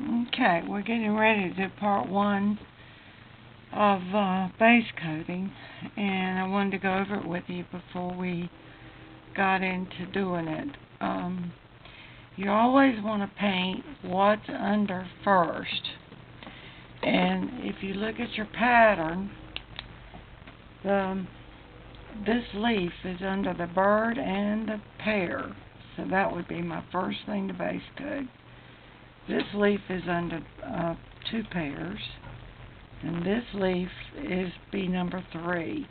Okay, we're getting ready to do part one of base coating, and I wanted to go over it with you before we got into doing it. You always want to paint what's under first, and if you look at your pattern, this leaf is under the bird and the pear, so that would be my first thing to base coat. This leaf is under two pears, and this leaf is B number 3.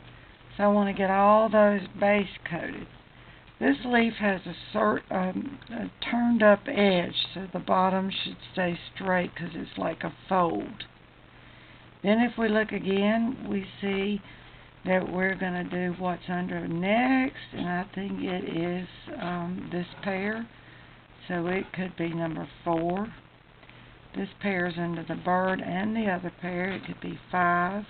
So I want to get all those base coated. This leaf has a turned up edge, so the bottom should stay straight because it's like a fold. Then if we look again, we see that we're going to do what's under next, and I think it is this pear. So it could be number 4. This pear is under the bird and the other pear. It could be 5.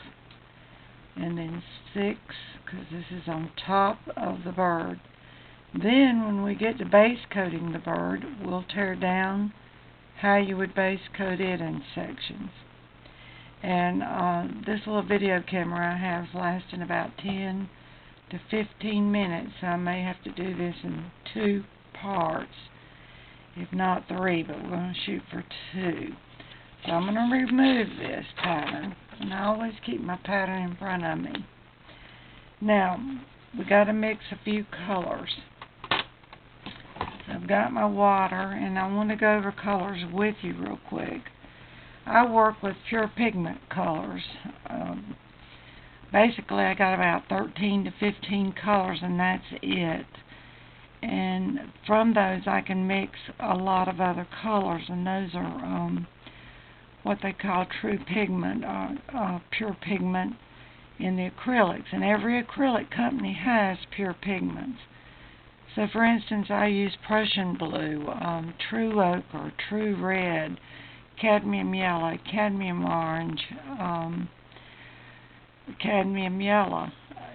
And then 6, because this is on top of the bird. Then when we get to base coating the bird, we'll tear down how you would base coat it in sections. And this little video camera I have is lasting about 10 to 15 minutes. So I may have to do this in 2 parts. If not 3, but we're going to shoot for 2. So I'm going to remove this pattern, and I always keep my pattern in front of me. Now, we got to mix a few colors. So I've got my water, and I want to go over colors with you real quick. I work with pure pigment colors. Basically, I got about 13 to 15 colors, and that's it. And from those I can mix a lot of other colors, and those are what they call true pigment, pure pigment in the acrylics. And every acrylic company has pure pigments. So for instance, I use Prussian blue, true ochre, true red, cadmium yellow, cadmium orange, cadmium yellow,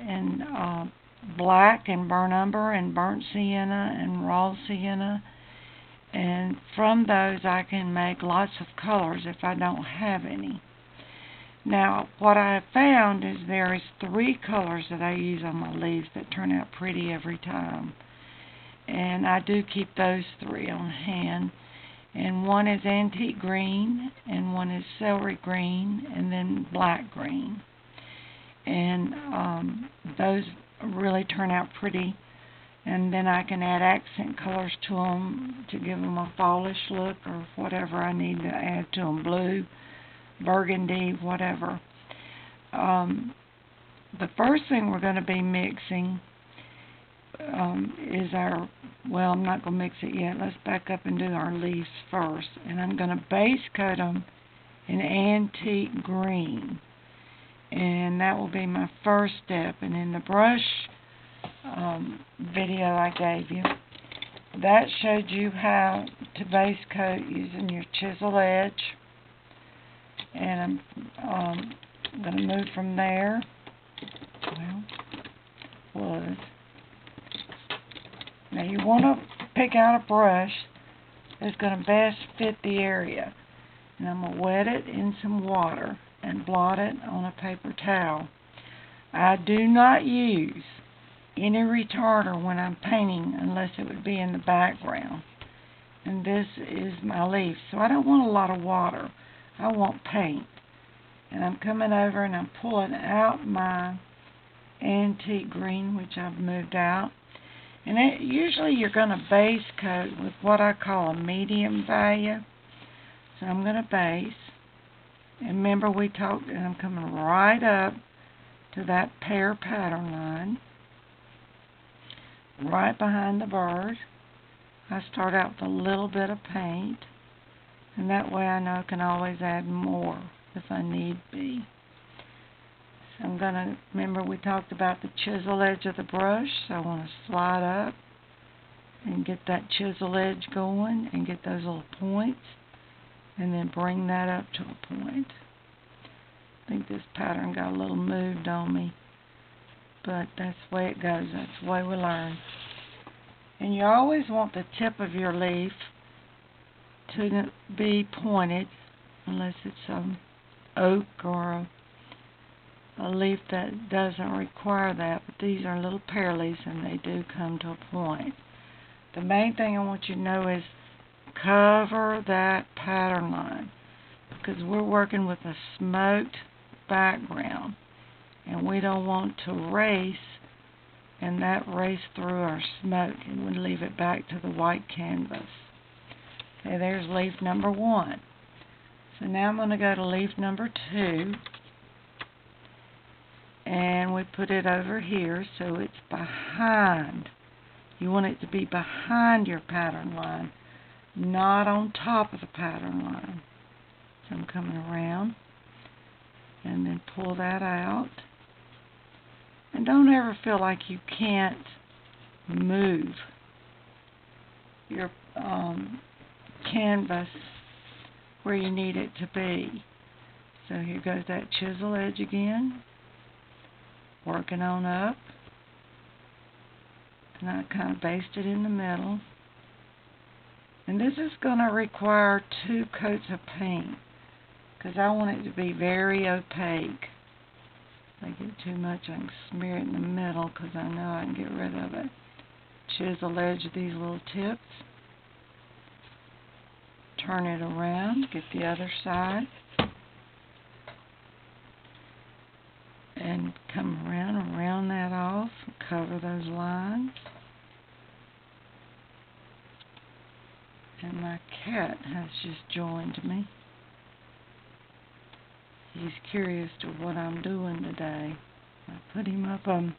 and black and burnt umber and burnt sienna and raw sienna, and from those I can make lots of colors if I don't have any. Now what I have found is there is 3 colors that I use on my leaves that turn out pretty every time, and I do keep those 3 on hand. And one is antique green, and one is celery green, and then black green, and those really turn out pretty, and then I can add accent colors to them to give them a fallish look or whatever I need to add to them, blue, burgundy, whatever. The first thing we're going to be mixing is our, well, I'm not going to mix it yet. Let's back up and do our leaves first, and I'm going to base coat them in antique green. And that will be my first step. And in the brush video I gave you, that showed you how to base coat using your chisel edge. And I'm going to move from there. Now you want to pick out a brush that's going to best fit the area. And I'm going to wet it in some water and blot it on a paper towel. I do not use any retarder when I'm painting unless it would be in the background. And this is my leaf, so I don't want a lot of water. I want paint. And I'm coming over and I'm pulling out my antique green, which I've moved out. And usually you're going to base coat with what I call a medium value. So I'm going to base. And remember we talked, and I'm coming right up to that pear pattern line, right behind the bird. I start out with a little bit of paint, and that way I know I can always add more if I need be. So I'm going to, remember we talked about the chisel edge of the brush, so I want to slide up and get that chisel edge going and get those little points. And then bring that up to a point. I think this pattern got a little moved on me, but that's the way it goes. That's the way we learn. And you always want the tip of your leaf to be pointed unless it's oak or a leaf that doesn't require that, but these are little pear leaves and they do come to a point. The main thing I want you to know is cover that pattern line, because we're working with a smoked background and we don't want to race and that race through our smoke, and we leave it back to the white canvas. Okay, there's leaf number 1. So now I'm going to go to leaf number 2, and we put it over here so it's behind. You want it to be behind your pattern line, not on top of the pattern line. So I'm coming around and then pull that out. And don't ever feel like you can't move your canvas where you need it to be. So here goes that chisel edge again, working on up, and I kind of basted in the middle. And this is going to require 2 coats of paint because I want it to be very opaque. If I get too much, I can smear it in the middle because I know I can get rid of it. Chisel edge of these little tips. Turn it around, get the other side, and come around and round that off, cover those lines. And my cat has just joined me. He's curious to what I'm doing today. I put him up a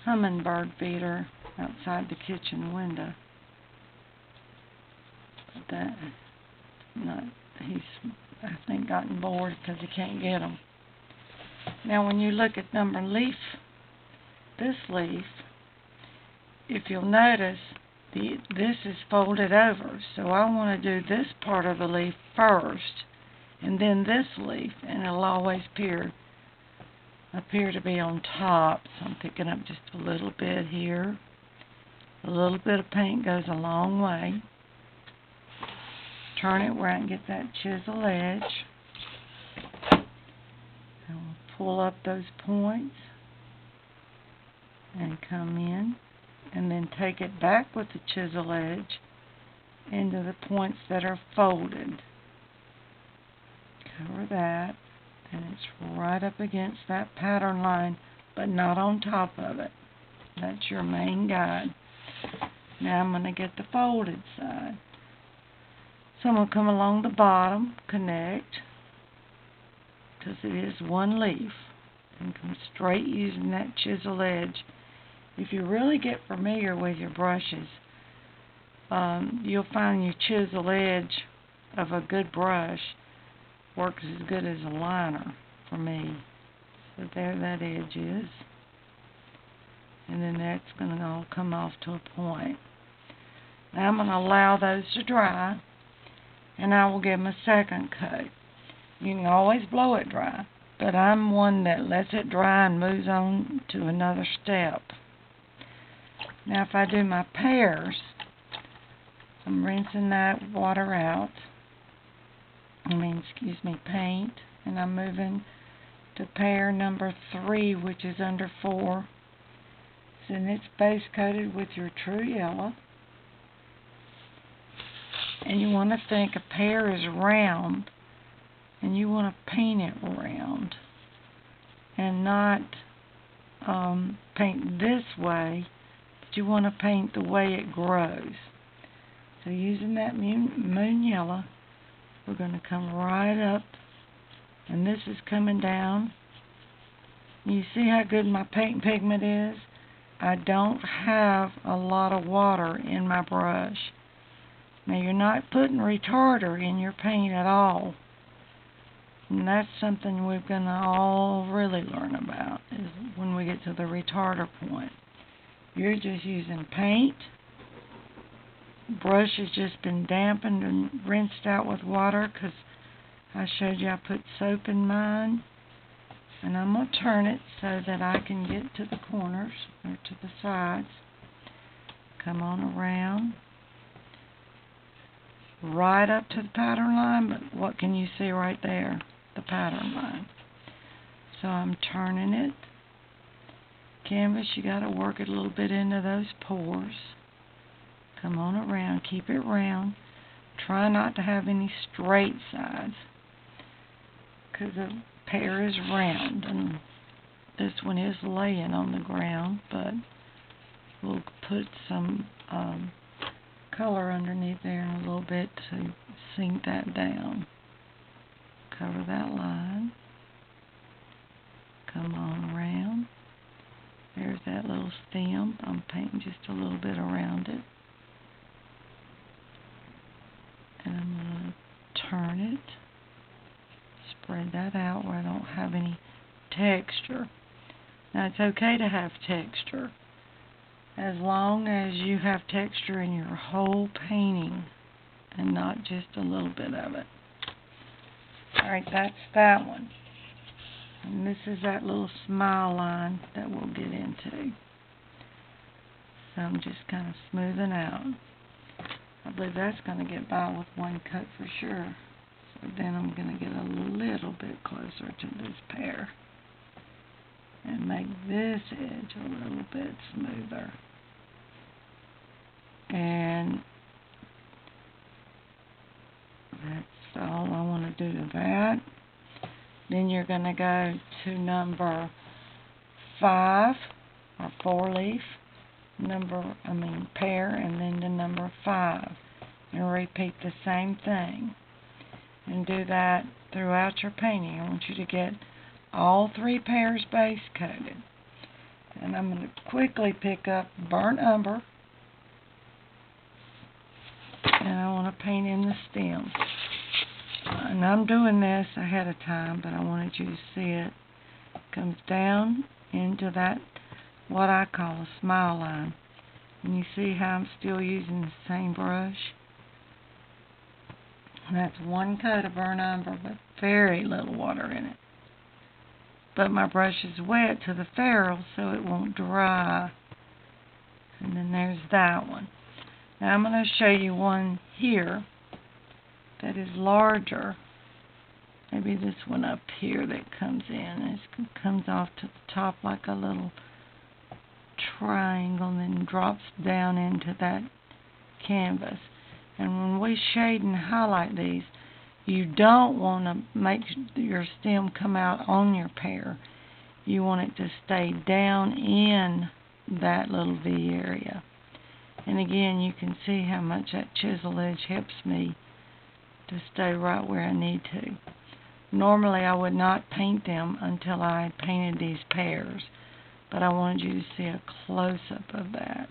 hummingbird feeder outside the kitchen window. But he's, I think, gotten bored because he can't get them. Now when you look at this leaf, if you'll notice, this is folded over. So I want to do this part of the leaf first, and then this leaf, and it'll always appear to be on top. So I'm picking up just a little bit here. A little bit of paint goes a long way. Turn it where I can get that chisel edge. And we'll pull up those points and come in, and then take it back with the chisel edge into the points that are folded. Cover that, and it's right up against that pattern line, but not on top of it. That's your main guide. Now I'm going to get the folded side. So I'm going to come along the bottom, connect, because it is one leaf, and come straight using that chisel edge. If you really get familiar with your brushes, you'll find your chisel edge of a good brush works as good as a liner for me. So there that edge is. And then that's going to all come off to a point. Now I'm going to allow those to dry, and I will give them a second coat. You can always blow it dry, but I'm one that lets it dry and moves on to another step. Now if I do my pears, I'm rinsing that water out. Paint, and I'm moving to pear number 3, which is under 4. And it's base coated with your true yellow. And you want to think a pear is round, and you want to paint it round, and not paint this way, but you want to paint the way it grows. So using that moon yellow, we're going to come right up, and this is coming down. You see how good my paint pigment is? I don't have a lot of water in my brush. Now you're not putting retarder in your paint at all. And that's something we're going to all really learn about, is when we get to the retarder point. You're just using paint. Brush has just been dampened and rinsed out with water because I showed you I put soap in mine. And I'm going to turn it so that I can get to the corners, or to the sides. Come on around. right up to the pattern line, but what can you see right there? The pattern line. So I'm turning it. Canvas, you got to work it a little bit into those pores. Come on around, keep it round. Try not to have any straight sides, because the pear is round, and this one is laying on the ground, but we'll put some color underneath there in a little bit to sink that down. Cover that line. Come on around. There's that little stem. I'm painting just a little bit around it. And I'm going to turn it. Spread that out where I don't have any texture. Now it's okay to have texture, as long as you have texture in your whole painting and not just a little bit of it. Alright, that's that one. And this is that little smile line that we'll get into. So I'm just kind of smoothing out. I believe that's going to get by with one cut for sure. So then I'm going to get a little bit closer to this pear and make this edge a little bit smoother. And that's all I want to do to that. Then you're going to go to number 5, or 4-leaf, pear, and then to number 5. And repeat the same thing. And do that throughout your painting. I want you to get all 3 pears base coated. And I'm going to quickly pick up burnt umber. And I want to paint in the stem. And I'm doing this ahead of time, but I wanted you to see it. It comes down into that, what I call a smile line. And you see how I'm still using the same brush? And that's one coat of burnt umber, but very little water in it. But my brush is wet to the ferrule, so it won't dry. And then there's that one. Now I'm going to show you one here that is larger. Maybe this one up here that comes in. It comes off to the top like a little triangle and then drops down into that canvas. And when we shade and highlight these, you don't want to make your stem come out on your pear. You want it to stay down in that little V area. And again, you can see how much that chisel edge helps me to stay right where I need to. Normally I would not paint them until I had painted these pears, but I wanted you to see a close-up of that.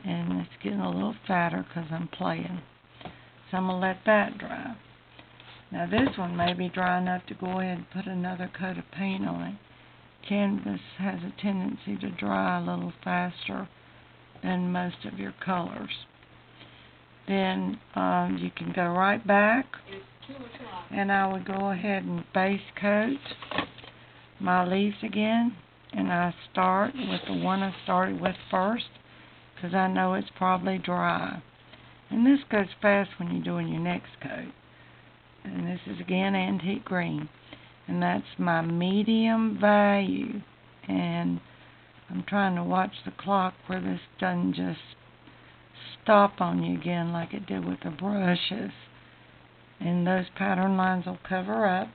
And it's getting a little fatter because I'm playing. So I'm going to let that dry. Now this one may be dry enough to go ahead and put another coat of paint on it. Canvas has a tendency to dry a little faster than most of your colors. Then you can go right back, and I would go ahead and base coat my leaves again, and I start with the one I started with first, because I know it's probably dry. And this goes fast when you're doing your next coat. And this is again antique green, and that's my medium value. And I'm trying to watch the clock where this doesn't just stop on you again like it did with the brushes. And those pattern lines will cover up.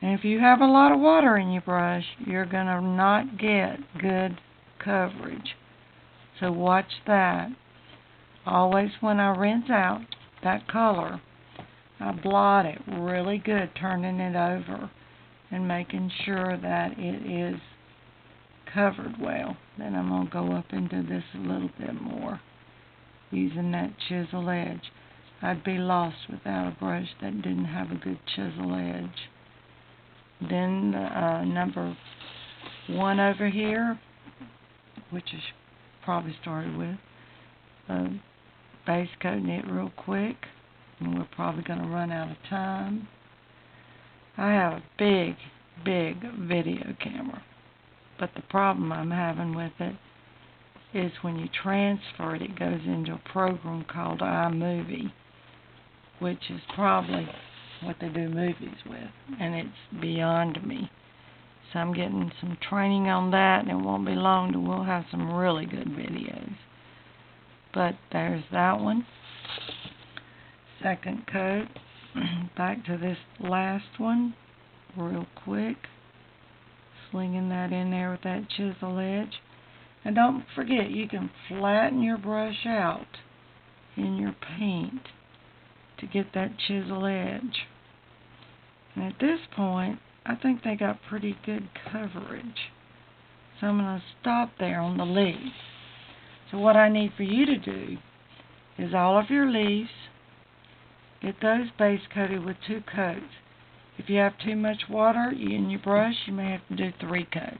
And if you have a lot of water in your brush, you're going to not get good coverage. So watch that. Always when I rinse out that color, I blot it really good, turning it over and making sure that it is covered well. Then I'm going to go up into this a little bit more using that chisel edge. I'd be lost without a brush that didn't have a good chisel edge. Then number 1 over here, which is probably started with, base coating it real quick, and we're probably going to run out of time. I have a big video camera, but the problem I'm having with it is when you transfer it, it goes into a program called iMovie, which is probably what they do movies with, and it's beyond me. So I'm getting some training on that, and it won't be long till we'll have some really good videos. But there's that one. Second coat. Back to this last one real quick. Slinging that in there with that chisel edge. And don't forget, you can flatten your brush out in your paint to get that chisel edge. And at this point, I think they got pretty good coverage. So I'm going to stop there on the leaf. So what I need for you to do is all of your leaves, get those base coated with 2 coats. If you have too much water in your brush, you may have to do 3 coats.